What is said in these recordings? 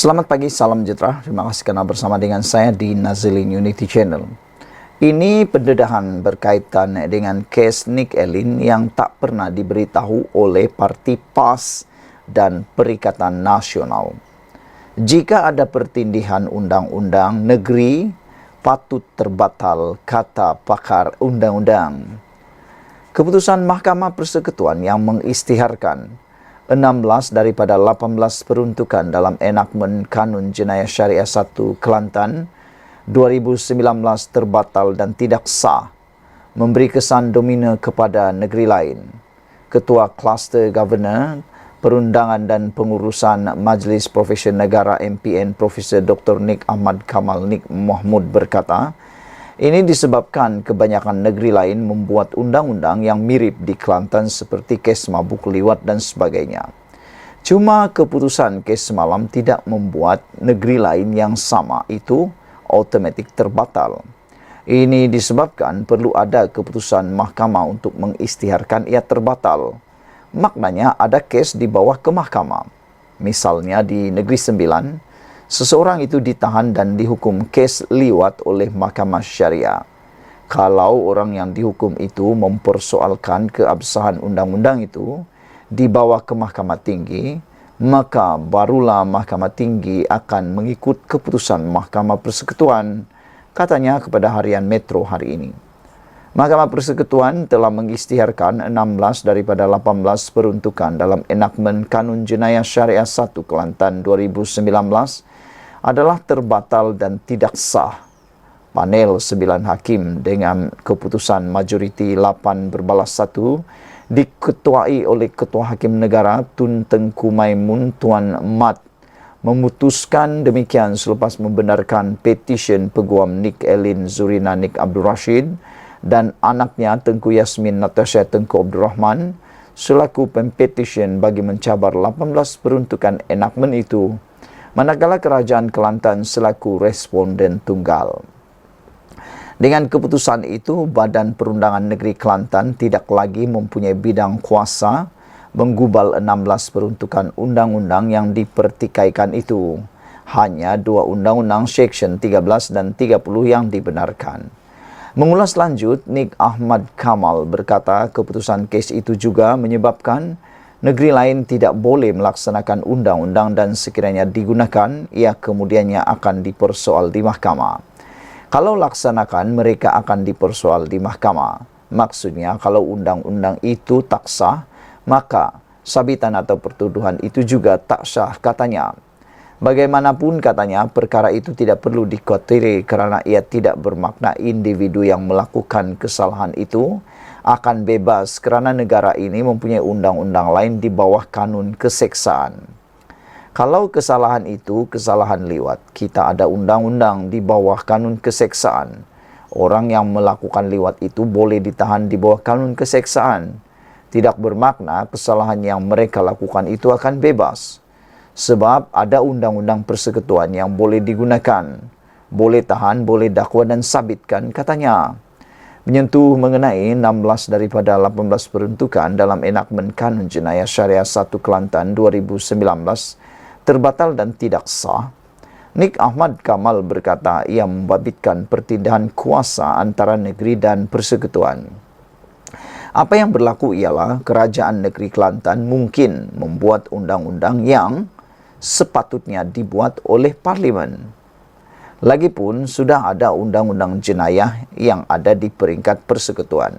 Selamat pagi, salam sejahtera. Terima kasih karena bersama dengan saya di Nazilin Unity Channel. Ini pendedahan berkaitan dengan kes Nick Elin yang tak pernah diberitahu oleh Parti PAS dan Perikatan Nasional. Jika ada pertindihan undang-undang negeri, patut terbatal, kata pakar undang-undang. Keputusan Mahkamah Persekutuan yang mengisytiharkan 16 daripada 18 peruntukan dalam enakmen Kanun Jenayah Syariah 1 Kelantan 2019 terbatal dan tidak sah, memberi kesan domina kepada negeri lain. Ketua Kluster Governor Perundangan dan Pengurusan Majlis Profesi Negara MPN Profesor Dr. Nik Ahmad Kamal Nik Mahmud berkata, ini disebabkan kebanyakan negeri lain membuat undang-undang yang mirip di Kelantan seperti kes mabuk liwat dan sebagainya. Cuma keputusan kes semalam tidak membuat negeri lain yang sama itu automatik terbatal. Ini disebabkan perlu ada keputusan mahkamah untuk mengisytiharkan ia terbatal. Maknanya ada kes di bawah ke mahkamah. Misalnya di Negeri Sembilan, seseorang itu ditahan dan dihukum kes liwat oleh Mahkamah Syariah. Kalau orang yang dihukum itu mempersoalkan keabsahan undang-undang itu dibawa ke Mahkamah Tinggi, maka barulah Mahkamah Tinggi akan mengikut keputusan Mahkamah Persekutuan, katanya kepada Harian Metro hari ini. Mahkamah Persekutuan telah mengisytiharkan 16 daripada 18 peruntukan dalam enakmen Kanun Jenayah Syariah 1 Kelantan 2019 adalah terbatal dan tidak sah. Panel 9 hakim dengan keputusan majoriti 8 berbalas 1 diketuai oleh Ketua Hakim Negara Tun Tengku Maimun Tuan Mat memutuskan demikian selepas membenarkan petisyen peguam Nick Elin Zurina Nick Abdul Rashid dan anaknya Tengku Yasmin Natasha Tengku Abdul Rahman selaku pempetisyen bagi mencabar 18 peruntukan enakmen itu, manakala Kerajaan Kelantan selaku responden tunggal. Dengan keputusan itu, Badan Perundangan Negeri Kelantan tidak lagi mempunyai bidang kuasa menggubal 16 peruntukan undang-undang yang dipertikaikan itu. Hanya 2 undang-undang Seksyen 13 dan 30 yang dibenarkan. Mengulas lanjut, Nik Ahmad Kamal berkata keputusan kes itu juga menyebabkan negeri lain tidak boleh melaksanakan undang-undang dan sekiranya digunakan, ia kemudiannya akan dipersoal di mahkamah. Kalau laksanakan, mereka akan dipersoal di mahkamah. Maksudnya, kalau undang-undang itu tak sah, maka sabitan atau pertuduhan itu juga tak sah, katanya. Bagaimanapun, katanya, perkara itu tidak perlu dikhawatirkan kerana ia tidak bermakna individu yang melakukan kesalahan itu akan bebas kerana negara ini mempunyai undang-undang lain di bawah kanun keseksaan. Kalau kesalahan itu kesalahan liwat, kita ada undang-undang di bawah kanun keseksaan. Orang yang melakukan liwat itu boleh ditahan di bawah kanun keseksaan. Tidak bermakna kesalahan yang mereka lakukan itu akan bebas. Sebab ada undang-undang persekutuan yang boleh digunakan. Boleh tahan, boleh dakwa dan sabitkan, katanya. Menyentuh mengenai 16 daripada 18 peruntukan dalam enakmen Kanun Jenayah Syariah 1 Kelantan 2019 terbatal dan tidak sah, Nik Ahmad Kamal berkata ia membabitkan pertindahan kuasa antara negeri dan persekutuan. Apa yang berlaku ialah Kerajaan Negeri Kelantan mungkin membuat undang-undang yang sepatutnya dibuat oleh Parlimen. Lagipun sudah ada undang-undang jenayah yang ada di peringkat persekutuan.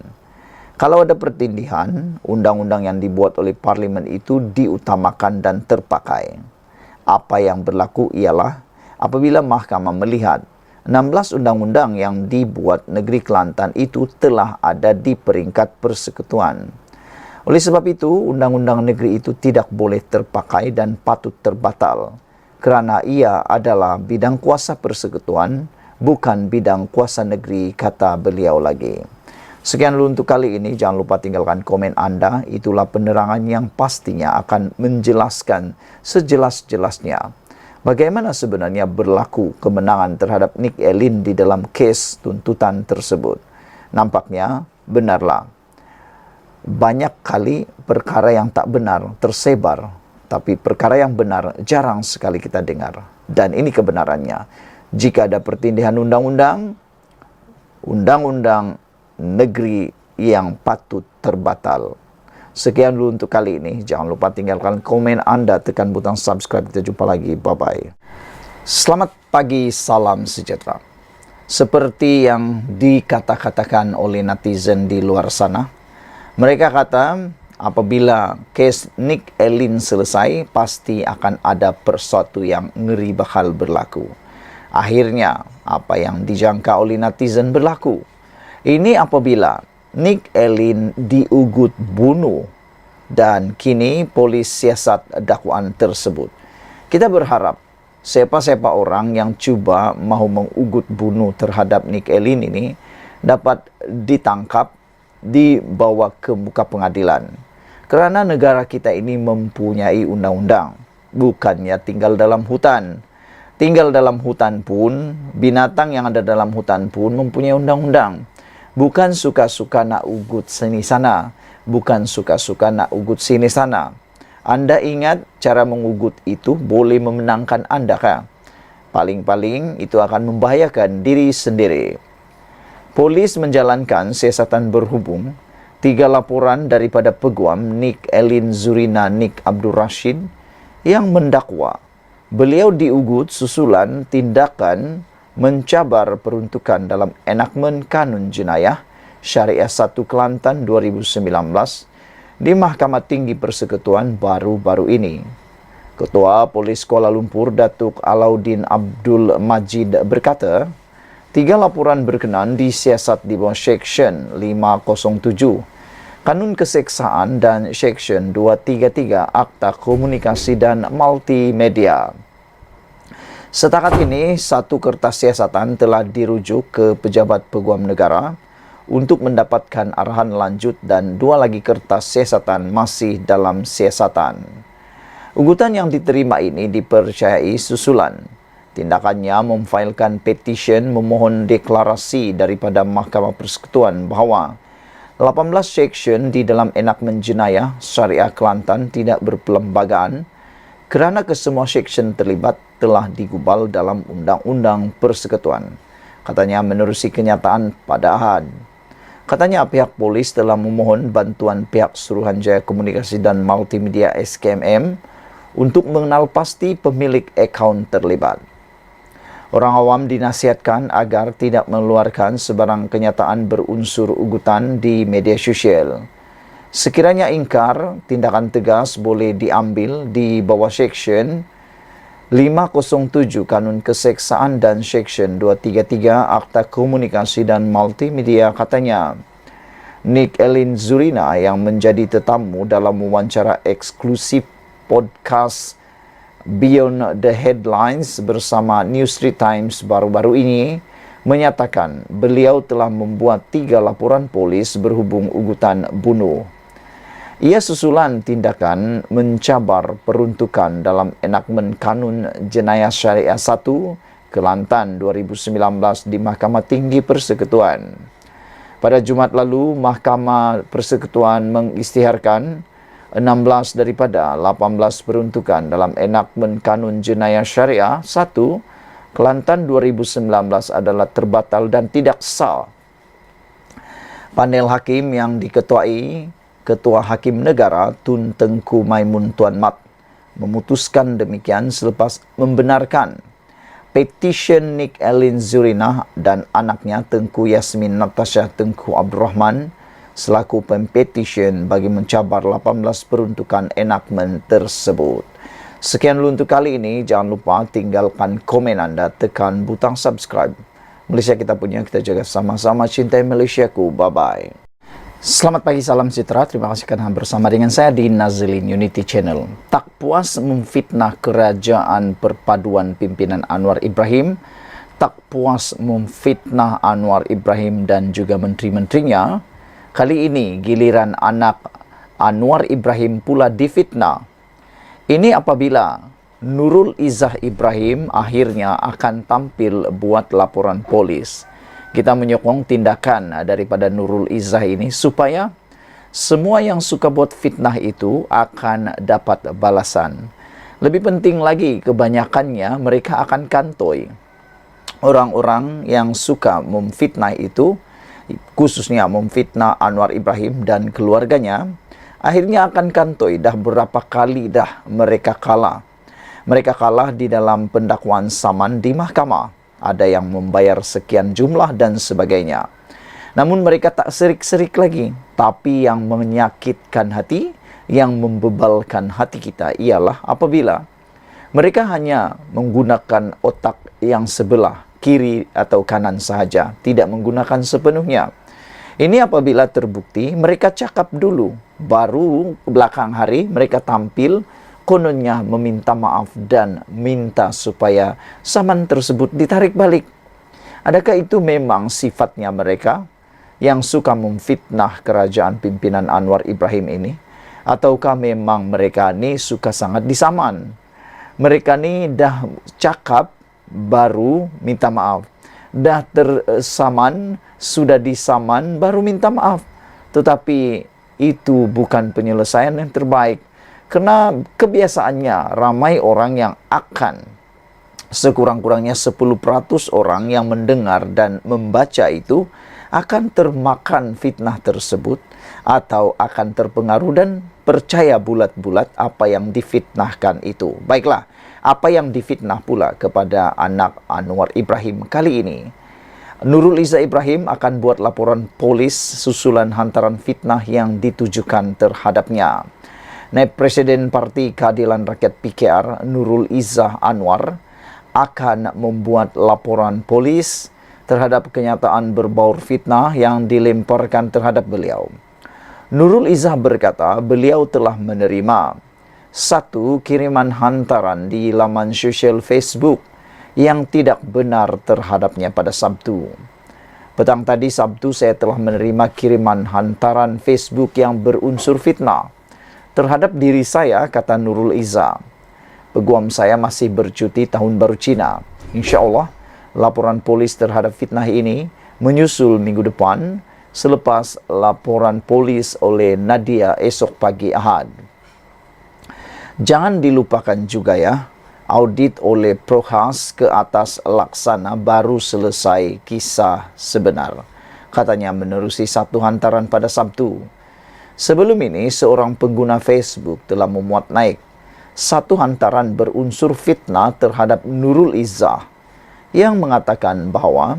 Kalau ada pertindihan, undang-undang yang dibuat oleh Parlimen itu diutamakan dan terpakai. Apa yang berlaku ialah apabila mahkamah melihat 16 undang-undang yang dibuat negeri Kelantan itu telah ada di peringkat persekutuan. Oleh sebab itu, undang-undang negeri itu tidak boleh terpakai dan patut terbatal kerana ia adalah bidang kuasa persekutuan, bukan bidang kuasa negeri, kata beliau lagi. Sekian dulu untuk kali ini. Jangan lupa tinggalkan komen anda. Itulah penerangan yang pastinya akan menjelaskan sejelas-jelasnya bagaimana sebenarnya berlaku kemenangan terhadap Nick Elin di dalam kes tuntutan tersebut. Nampaknya benarlah. Banyak kali perkara yang tak benar tersebar, tapi perkara yang benar jarang sekali kita dengar. Dan ini kebenarannya. Jika ada pertindihan undang-undang negeri yang patut terbatal. Sekian dulu untuk kali ini. Jangan lupa tinggalkan komen Anda, tekan butang subscribe. Kita jumpa lagi. Bye-bye. Selamat pagi, salam sejahtera. Seperti yang dikata-katakan oleh netizen di luar sana, mereka kata apabila kes Nick Elin selesai, pasti akan ada sesuatu yang ngeri bakal berlaku. Akhirnya, apa yang dijangka oleh netizen berlaku. Ini apabila Nick Elin diugut bunuh dan kini polis siasat dakwaan tersebut. Kita berharap siapa-siapa orang yang cuba mahu mengugut bunuh terhadap Nick Elin ini dapat ditangkap, dibawa ke muka pengadilan. Kerana negara kita ini mempunyai undang-undang, bukannya tinggal dalam hutan. Tinggal dalam hutan pun, binatang yang ada dalam hutan pun mempunyai undang-undang. Bukan suka-suka nak ugut sini sana, bukan suka-suka nak ugut sini sana. Anda ingat cara mengugut itu boleh memenangkan Anda kah? Paling-paling itu akan membahayakan diri sendiri. Polis menjalankan siasatan berhubung 3 laporan daripada peguam Nick Elin Zurina Nick Abdul Rashid yang mendakwa beliau diugut susulan tindakan mencabar peruntukan dalam enakmen Kanun Jenayah Syariah 1 Kelantan 2019 di Mahkamah Tinggi Persekutuan baru-baru ini. Ketua Polis Kuala Lumpur Datuk Alauddin Abdul Majid berkata, 3 laporan berkenan disiasat di bawah Seksyen 507 Kanun Keseksaan dan Seksyen 233 Akta Komunikasi dan Multimedia. Setakat ini, 1 kertas siasatan telah dirujuk ke Pejabat Peguam Negara untuk mendapatkan arahan lanjut dan 2 lagi kertas siasatan masih dalam siasatan. Ugutan yang diterima ini dipercayai susulan. Tindakannya memfailkan petisyen memohon deklarasi daripada Mahkamah Persekutuan bahawa 18 seksyen di dalam enakmen jenayah Syariah Kelantan tidak berperlembagaan kerana kesemua seksyen terlibat telah digubal dalam Undang-Undang Persekutuan. Katanya menerusi kenyataan pada Ahad. Katanya pihak polis telah memohon bantuan pihak Suruhanjaya Komunikasi dan Multimedia SKMM untuk mengenal pasti pemilik akaun terlibat. Orang awam dinasihatkan agar tidak mengeluarkan sebarang kenyataan berunsur ugutan di media sosial. Sekiranya ingkar, tindakan tegas boleh diambil di bawah Seksyen 507 Kanun Keseksaan dan Seksyen 233 Akta Komunikasi dan Multimedia. Katanya, Nick Elin Zurina yang menjadi tetamu dalam wawancara eksklusif podcast Beyond the Headlines bersama News 3 Times baru-baru ini menyatakan beliau telah membuat 3 laporan polis berhubung ugutan bunuh. Ia susulan tindakan mencabar peruntukan dalam enakmen Kanun Jenayah Syariah 1 Kelantan 2019 di Mahkamah Tinggi Persekutuan. Pada Jumaat lalu, Mahkamah Persekutuan mengisytiharkan 16 daripada 18 peruntukan dalam enakmen Kanun Jenayah Syariah 1 Kelantan 2019 adalah terbatal dan tidak sah. Panel hakim yang diketuai Ketua Hakim Negara Tun Tengku Maimun Tuan Mat memutuskan demikian selepas membenarkan petisyen Nick Elin Zurina dan anaknya Tengku Yasmin Natasha Tengku Abdul Rahman selaku pempetisyen bagi mencabar 18 peruntukan enakmen tersebut. Sekian dulu untuk kali ini. Jangan lupa tinggalkan komen Anda, tekan butang subscribe. Malaysia kita punya, kita jaga sama-sama. Cintai Malaysiaku. Bye-bye. Selamat pagi, salam sejahtera. Terima kasih kerana bersama dengan saya di Nazilin Unity Channel. Tak puas memfitnah kerajaan perpaduan pimpinan Anwar Ibrahim, tak puas memfitnah Anwar Ibrahim dan juga menteri-menterinya, kali ini giliran anak Anwar Ibrahim pula difitnah. Ini apabila Nurul Izzah Ibrahim akhirnya akan tampil buat laporan polis. Kita menyokong tindakan daripada Nurul Izzah ini supaya semua yang suka buat fitnah itu akan dapat balasan. Lebih penting lagi, kebanyakannya mereka akan kantoi. Orang-orang yang suka memfitnah itu, khususnya memfitnah Anwar Ibrahim dan keluarganya, akhirnya akan kantoi. Dah berapa kali dah mereka kalah. Mereka kalah di dalam pendakwaan saman di mahkamah. Ada yang membayar sekian jumlah dan sebagainya. Namun mereka tak serik-serik lagi. Tapi yang menyakitkan hati, yang membebalkan hati kita ialah apabila mereka hanya menggunakan otak yang sebelah, kiri atau kanan sahaja, tidak menggunakan sepenuhnya. Ini apabila terbukti, mereka cakap dulu, baru belakang hari mereka tampil, kononnya meminta maaf dan minta supaya saman tersebut ditarik balik. Adakah itu memang sifatnya mereka yang suka memfitnah kerajaan pimpinan Anwar Ibrahim ini? Ataukah memang mereka ni suka sangat disaman? Mereka ni dah cakap, baru minta maaf. Dah tersaman, sudah disaman, baru minta maaf. Tetapi itu bukan penyelesaian yang terbaik. Karena kebiasaannya ramai orang yang akan, sekurang-kurangnya 10% orang yang mendengar dan membaca itu akan termakan fitnah tersebut atau akan terpengaruh dan percaya bulat-bulat apa yang difitnahkan itu. Baiklah, apa yang difitnah pula kepada anak Anwar Ibrahim kali ini? Nurul Izzah Ibrahim akan buat laporan polis susulan hantaran fitnah yang ditujukan terhadapnya. Naib Presiden Parti Keadilan Rakyat PKR, Nurul Izzah Anwar, akan membuat laporan polis terhadap kenyataan berbaur fitnah yang dilemparkan terhadap beliau. Nurul Izzah berkata beliau telah menerima satu kiriman hantaran di laman sosial Facebook yang tidak benar terhadapnya pada Sabtu. Petang tadi Sabtu saya telah menerima kiriman hantaran Facebook yang berunsur fitnah terhadap diri saya, kata Nurul Izzah. Peguam saya masih bercuti tahun baru Cina. Insya Allah, laporan polis terhadap fitnah ini menyusul minggu depan selepas laporan polis oleh Nadia esok pagi Ahad. Jangan dilupakan juga ya, audit oleh Prohas ke atas Laksana baru selesai kisah sebenar. Katanya menerusi satu hantaran pada Sabtu. Sebelum ini, seorang pengguna Facebook telah memuat naik satu hantaran berunsur fitnah terhadap Nurul Izzah yang mengatakan bahwa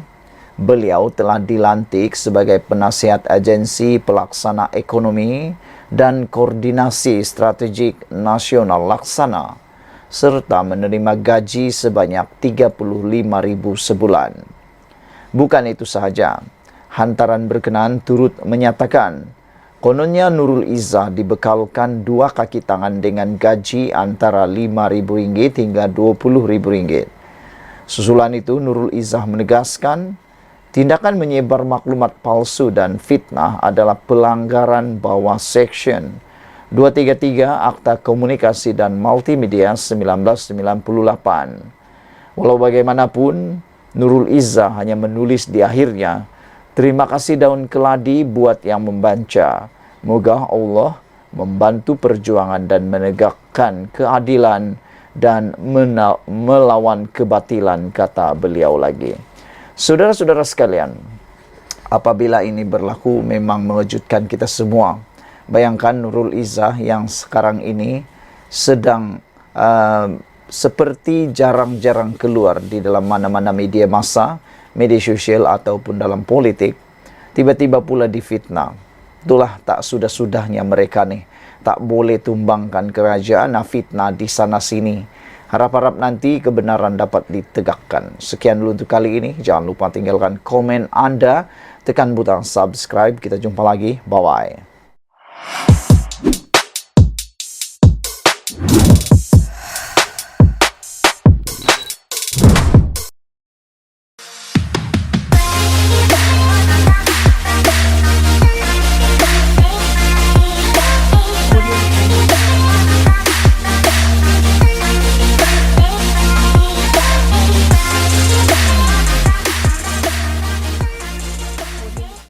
beliau telah dilantik sebagai penasihat agensi pelaksana ekonomi dan koordinasi strategik nasional Laksana serta menerima gaji sebanyak 35.000 sebulan. Bukan itu sahaja, hantaran berkenaan turut menyatakan kononnya Nurul Izzah dibekalkan 2 kaki tangan dengan gaji antara RM5.000 hingga RM20.000. Susulan itu, Nurul Izzah menegaskan tindakan menyebar maklumat palsu dan fitnah adalah pelanggaran bawah Section 233 Akta Komunikasi dan Multimedia 1998. Walau bagaimanapun, Nurul Izzah hanya menulis di akhirnya, terima kasih daun keladi buat yang membaca. Moga Allah membantu perjuangan dan menegakkan keadilan dan melawan kebatilan, kata beliau lagi. Saudara-saudara sekalian, apabila ini berlaku memang mengejutkan kita semua. Bayangkan Nurul Izzah yang sekarang ini sedang seperti jarang-jarang keluar di dalam mana-mana media massa, media sosial ataupun dalam politik, tiba-tiba pula difitnah. Itulah tak sudah-sudahnya mereka nih. Tak boleh tumbangkan kerajaan, fitnah di sana-sini. Harap-harap nanti kebenaran dapat ditegakkan. Sekian dulu untuk kali ini. Jangan lupa tinggalkan komen Anda. Tekan butang subscribe. Kita jumpa lagi. Bye-bye.